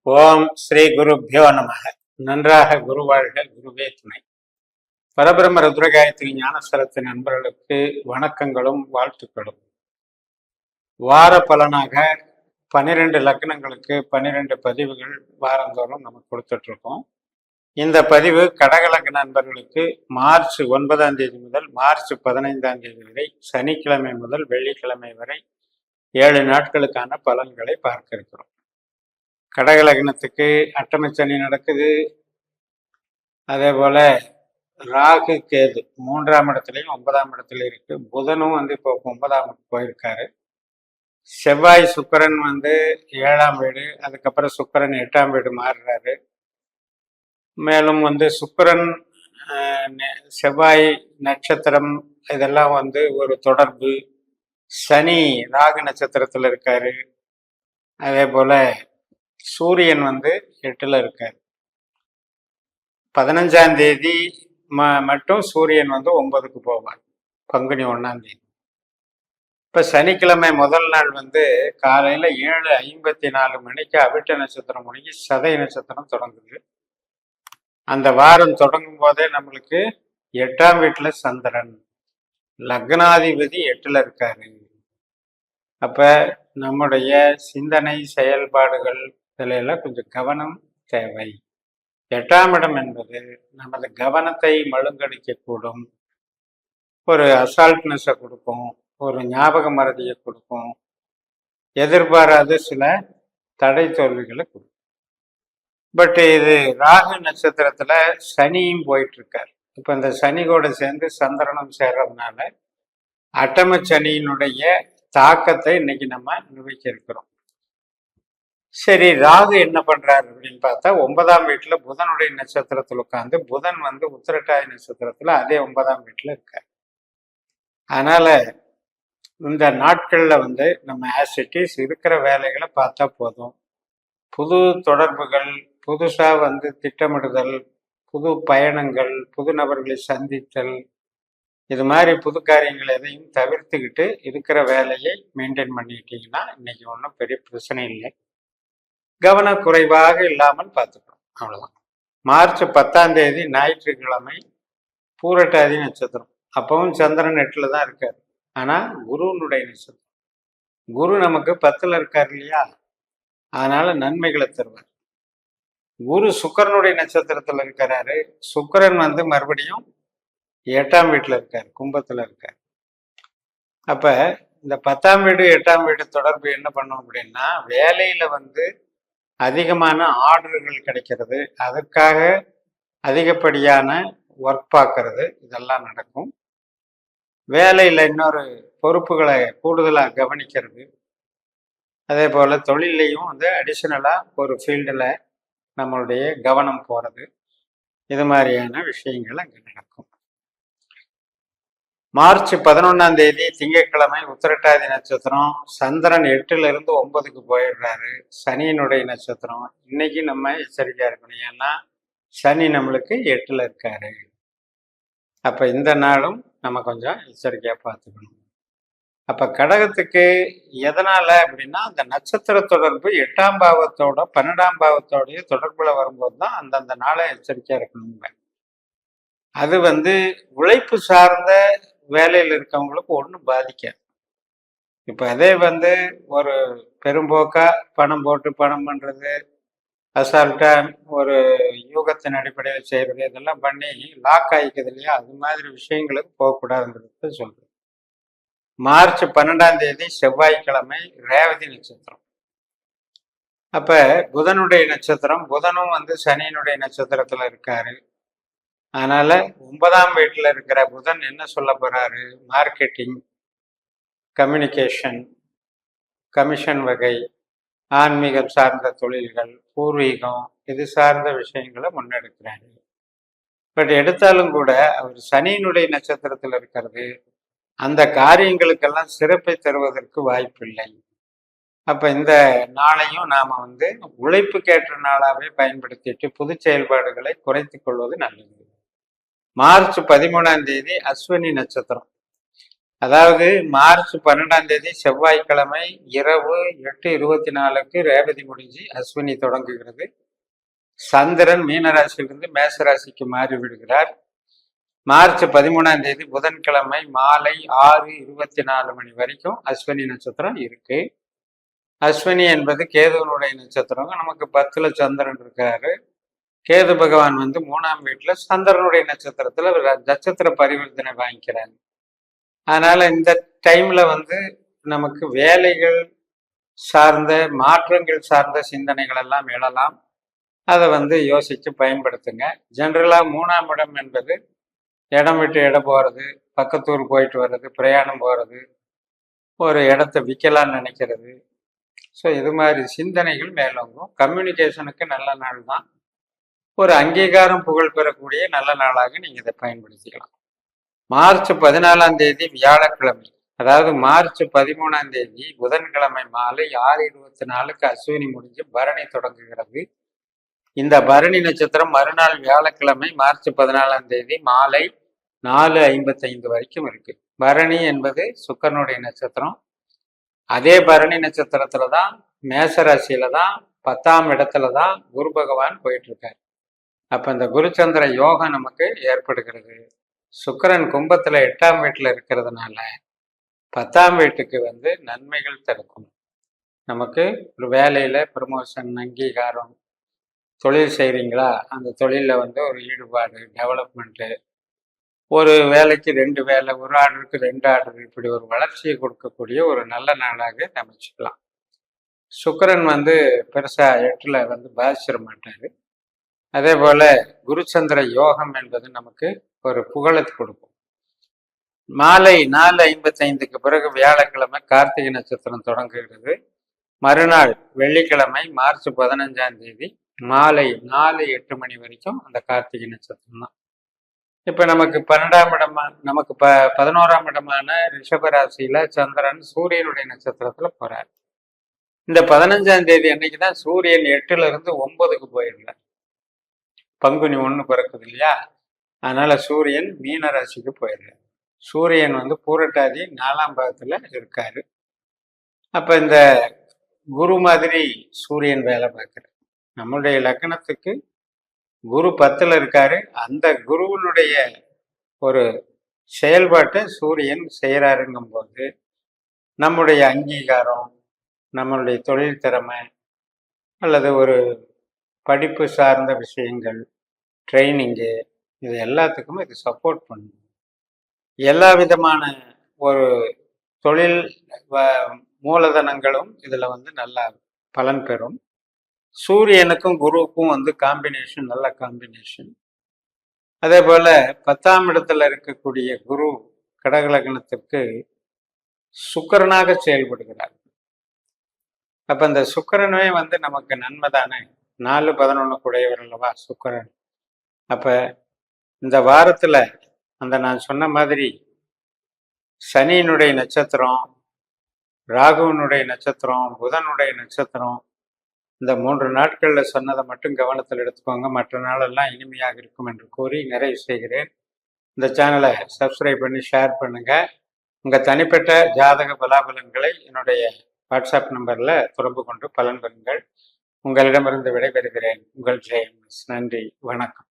ஓம் ஸ்ரீ குருப்யோ நமக. நன்றாக குருவாழ்க, குருவே துணை. பரபிரம்ம ருத்ரகாயத்ரி ஞானஸ்வரத்தின் நண்பர்களுக்கு வணக்கங்களும் வாழ்த்துக்களும். வார பலனாக 12 லக்னங்களுக்கு 12 பதிவுகள் வாரந்தோறும் நம்ம கொடுத்துட்டு இருக்கோம். இந்த பதிவு கடக லக்ன நண்பர்களுக்கு மார்ச் 9ஆம் தேதி முதல் மார்ச் 15ஆம் தேதி வரை, சனிக்கிழமை முதல் வெள்ளிக்கிழமை வரை 7 நாட்களுக்கான பலன்களை பார்க்க இருக்கிறோம். கடக லக்னத்துக்கு அட்டம சனி நடக்குது. அதே போல ராகு கேது 3ஆம் இடத்துலையும் 9ஆம் இடத்துல இருக்கு. புதனும் இப்போ 9ஆம் போயிருக்காரு. செவ்வாய் சுக்கிரன் 7ஆம் வீடு, அதுக்கப்புறம் சுக்கிரன் 8ஆம் வீடு மாறுறாரு. மேலும் சுக்கிரன் செவ்வாய் நட்சத்திரம் இதெல்லாம் ஒரு தொடர்பு. சனி ராகு நட்சத்திரத்துல இருக்காரு. அதே போல சூரியன் 8ல இருக்காரு. 15ஆம் தேதி மட்டும் சூரியன் 9க்கு போவார், பங்குனி 1ஆம் தேதி. இப்ப சனிக்கிழமை முதல் நாள் காலையில 7:54 மணிக்கு அவிட்ட நட்சத்திரம் முடிஞ்சு சதய நட்சத்திரம் தொடங்குது. அந்த வாரம் தொடங்கும் போதே நம்மளுக்கு 8ஆம் வீட்டுல சந்திரன், லக்னாதிபதி 8ல இருக்காரு. அப்ப நம்முடைய சிந்தனை செயல்பாடுகள் இதுல எல்லாம் கொஞ்சம் கவனம் தேவை. 8ஆம் இடம் என்பது நமது கவனத்தை மழுங்கடிக்கக்கூடும், ஒரு அசால்ட்னஸை கொடுக்கும், ஒரு ஞாபக மறதியை கொடுக்கும், எதிர்பாராத சில தடை தோல்விகளை கொடுக்கும். பட் இது ராகு நட்சத்திரத்துல சனியும் போயிட்டு இருக்காரு. இப்ப இந்த சனி கூட சேர்ந்து சந்திரனும் சேர்றதுனால அட்டம சனியினுடைய தாக்கத்தை இன்னைக்கு நம்ம அனுபவிக்க இருக்கிறோம். சரி, ராகு என்ன பண்றாரு அப்படின்னு பார்த்தா 9ஆம் வீட்டுல புதனுடைய நட்சத்திரத்துல உட்காந்து, புதன் உத்திரட்டாதி நட்சத்திரத்துல அதே 9ஆம் வீட்டுல இருக்காரு. அதனால இந்த நாட்கள்ல நம்ம ஆசிட்டிஸ் இருக்கிற வேலைகளை பார்த்தா போதும். புது தொடர்புகள், புதுசா திட்டமிடுதல், புது பயணங்கள், புது நபர்களை சந்தித்தல், இது மாதிரி புது காரியங்கள் எதையும் தவிர்த்துக்கிட்டு இருக்கிற வேலையை மெயின்டைன் பண்ணிக்கிட்டீங்கன்னா இன்னைக்கு ஒன்றும் பெரிய பிரச்சனை இல்லை. கவனக்குறைவாக இல்லாமல் பார்த்துக்கணும், அவ்வளவுதான். மார்ச் 10ஆம் தேதி ஞாயிற்றுக்கிழமை பூரட்டாதி நட்சத்திரம். அப்பவும் சந்திரன் 8ல தான் இருக்காரு. ஆனா குருனுடைய நட்சத்திரம். குரு நமக்கு 10ல இருக்காரு இல்லையா, அதனால நன்மைகளை தருவார். குரு சுக்கிரனுடைய நட்சத்திரத்துல இருக்கிறாரு. சுக்கிரன் மறுபடியும் 8ஆம் வீட்டுல இருக்காரு, கும்பத்துல இருக்காரு. அப்ப இந்த 10ஆம் வீடு 8ஆம் வீடு தொடர்பு என்ன பண்ணும் அப்படின்னா, வேலையில அதிகமான ஆர்டர்கள் கிடைக்கிறது, அதற்காக அதிகப்படியான ஒர்க் பார்க்கறது, இதெல்லாம் நடக்கும். வேலையில இன்னொரு பொறுப்புகளை கூடுதலா கவனிக்கிறது, அதே போல தொழிலையும் அடிஷனலா ஒரு ஃபீல்டில் நம்மளுடைய கவனம் போறது, இது மாதிரியான விஷயங்கள் அங்கே நடக்கும். மார்ச் 11ஆம் தேதி திங்கட்கிழமை உத்திரட்டாதி நட்சத்திரம். சந்திரன் 8ல இருந்து 9க்கு போயிடுறாரு, சனியினுடைய நட்சத்திரம். இன்னைக்கு நம்ம எச்சரிக்கையா இருக்கணும், ஏன்னா சனி நம்மளுக்கு 8ல இருக்காரு. அப்ப இந்த நாளும் நம்ம கொஞ்சம் எச்சரிக்கையா பார்த்துக்கணும். அப்ப கடகத்துக்கு எதனால அப்படின்னா, அந்த நட்சத்திர தொடர்பு 8ஆம் பாவத்தோட 12ஆம் பாவத்தோடைய தொடர்புல வரும்போது தான் அந்தந்த நாளை எச்சரிக்கையா இருக்கணுங்க. அது உழைப்பு சார்ந்த வேலையில் இருக்கவங்களுக்கு ஒன்றும் பாதிக்காது. இப்ப அதே ஒரு பெரும்போக்கா பணம் போட்டு பணம் பண்றது, அசால்ட்டா ஒரு யூகத்தின் அடிப்படையில் செய்யறது, இதெல்லாம் பண்ணி லாக் ஆகிக்குது இல்லையா, அது மாதிரி விஷயங்களுக்கு போகக்கூடாதுன்றது சொல்றேன். மார்ச் 12ஆம் தேதி செவ்வாய்க்கிழமை ரேவதி நட்சத்திரம். அப்ப புதனுடைய நட்சத்திரம். புதனும் சனியினுடைய நட்சத்திரத்துல இருக்காரு. அதனால 9ஆம் வீட்டுல இருக்கிற புதன் என்ன சொல்ல போறாரு, மார்க்கெட்டிங், கம்யூனிகேஷன், கமிஷன் வகை, ஆன்மீகம் சார்ந்த தொழில்கள், பூர்வீகம், இது சார்ந்த விஷயங்களை முன்னெடுக்கிறாரு. பட் எடுத்தாலும் கூட அவர் சனியினுடைய நட்சத்திரத்தில் இருக்கிறது அந்த காரியங்களுக்கெல்லாம் சிறப்பை தருவதற்கு வாய்ப்பில்லை. அப்ப இந்த நாளையும் நாம உழைப்புக்கேற்ற நாளாவே பயன்படுத்திட்டு புது செயல்பாடுகளை குறைத்து கொள்வது நல்லது. மார்ச் 13ஆம் தேதி அஸ்வினி நட்சத்திரம். அதாவது மார்ச் 12ஆம் தேதி செவ்வாய்க்கிழமை இரவு 8:24க்கு ரேவதி முடிஞ்சு அஸ்வினி தொடங்குகிறது. சந்திரன் மீன ராசியிலிருந்து மேச ராசிக்கு மாறி விடுகிறார். மார்ச் 13ஆம் தேதி புதன்கிழமை மாலை 6:24 மணி வரைக்கும் அஸ்வினி நட்சத்திரம் இருக்கு. அஸ்வினி என்பது கேதுவனுடைய நட்சத்திரம். நமக்கு 10ல சந்திரன் இருக்காரு. கேது பகவான் வந்து 3ஆம் வீட்டுல சந்திரனுடைய நட்சத்திரத்துல நட்சத்திர பரிவர்த்தனை வாங்கிக்கிறாங்க. அதனால இந்த டைம்ல வந்து நமக்கு வேலைகள் சார்ந்த மாற்றங்கள் சார்ந்த சிந்தனைகள் எல்லாம் எழலாம். அதை வந்து யோசிச்சு பயன்படுத்துங்க. ஜென்ரலா 3ஆம் இடம் என்பது இடம் விட்டு இடம் போறது, பக்கத்தூர் போயிட்டு வர்றது, பிரயாணம் போறது, ஒரு இடத்த விற்கலான்னு நினைக்கிறது. ஸோ இது மாதிரி சிந்தனைகள் மேலோங்கும். கம்யூனிகேஷனுக்கு நல்ல நாள் தான். ஒரு அங்கீகாரம் புகழ் பெறக்கூடிய நல்ல நாளாக நீங்க இதை பயன்படுத்திக்கலாம். மார்ச் 14ஆம் தேதி வியாழக்கிழமை, அதாவது மார்ச் 13ஆம் தேதி புதன்கிழமை மாலை 6:24க்கு அஸ்வினி முடிஞ்சு பரணி தொடங்குகிறது. இந்த பரணி நட்சத்திரம் மறுநாள் வியாழக்கிழமை மார்ச் 14ஆம் தேதி மாலை 4:55 வரைக்கும் இருக்கு. பரணி என்பது சுக்கரனுடைய நட்சத்திரம். அதே பரணி நட்சத்திரத்துல தான் மேசராசியில தான் 10ஆம் இடத்துல தான் குரு பகவான் போயிட்டு இருக்காரு. அப்ப இந்த குருச்சந்திர யோகம் நமக்கு ஏற்படுகிறது. சுக்கிரன் கும்பத்துல 8ஆம் வீட்டுல இருக்கிறதுனால 10ஆம் வீட்டுக்கு வந்து நன்மைகள் தடுக்கும். நமக்கு ஒரு வேலையில ப்ரமோஷன், அங்கீகாரம், தொழில் செய்றீங்களா அந்த தொழில வந்து ஒரு ஈடுபாடு, டெவலப்மெண்ட்டு, ஒரு வேலைக்கு 2 வேலை, ஒரு ஆர்டருக்கு 2 ஆர்டர், இப்படி ஒரு வளர்ச்சியை கொடுக்கக்கூடிய ஒரு நல்ல நாளாக அமைச்சுக்கலாம். சுக்கிரன் வந்து பெருசா 8ல வந்து பாதிச்சிட மாட்டாரு. அதே போல குருச்சந்திர யோகம் என்பது நமக்கு ஒரு புகழத்தை கொடுக்கும். மாலை 4:55க்கு பிறகு வியாழக்கிழமை கார்த்திகை நட்சத்திரம் தொடங்குகிறது. மறுநாள் வெள்ளிக்கிழமை மார்ச் 15ஆம் தேதி மாலை 4:08 மணி வரைக்கும் அந்த கார்த்திகை நட்சத்திரம் தான். இப்ப நமக்கு 12ஆம் இடமா நமக்கு 11ஆம் இடமான ரிஷபராசியில சந்திரன் சூரியனுடைய நட்சத்திரத்துல போறார். இந்த 15ஆம் தேதி அன்னைக்கு தான் சூரியன் 8ல இருந்து 9க்கு போயிடுறார். பங்குனி 1 பிறக்குது இல்லையா? அதனால சூரியன் மீன ராசிக்கு போயிடுறார். சூரியன் வந்து பூரட்டாதி 4ஆம் பாகத்துல இருக்காரு. அப்ப இந்த குரு மாதிரி சூரியன் வேலை பார்க்கிறார். நம்மளுடைய லக்னத்துக்கு குரு 10ல இருக்காரு. அந்த குருவினுடைய ஒரு செயல்பாட்டை சூரியன் செய்யறாருங்கும் போது நம்முடைய அங்கீகாரம், நம்மளுடைய தொழில் திறமை அல்லது ஒரு படிப்பு சார்ந்த விஷயங்கள், ட்ரைனிங்கு, இது எல்லாத்துக்குமே இது சப்போர்ட் பண்ணும். எல்லா விதமான ஒரு தொழில் மூலதனங்களும் இதுல வந்து நல்லா பலன் பெறும். சூரியனுக்கும் குருவுக்கும் வந்து காம்பினேஷன், நல்ல காம்பினேஷன். அதே போல 10ஆம் இடத்துல இருக்கக்கூடிய குரு கடக லக்னத்திற்கு சுக்கிரனாக செயல்படுகிறார். அப்ப இந்த சுக்கிரனே வந்து நமக்கு நன்மை தானே. 4-11 கூடையவர் அல்லவா சுக்கிரன். அப்ப இந்த வாரத்துல அந்த நான் சொன்ன மாதிரி சனியினுடைய நட்சத்திரம், ராகுவனுடைய நட்சத்திரம், புதனுடைய நட்சத்திரம், இந்த 3 நாட்கள்ல சொன்னதை மட்டும் கவனத்தில் எடுத்துக்கோங்க. மற்ற நாளெல்லாம் இனிமையாக இருக்கும் என்று கூறி நிறைவு செய்கிறேன். இந்த சேனலை சப்ஸ்கிரைப் பண்ணி ஷேர் பண்ணுங்க. உங்க தனிப்பட்ட ஜாதக பலாபலன்களை என்னுடைய வாட்ஸ்அப் நம்பர்ல தொடர்பு கொண்டு பலன் பெறுங்கள். உங்களிடமிருந்து விடைபெறுகிறேன். உங்கள் ஜெயம்ஸ். நன்றி, வணக்கம்.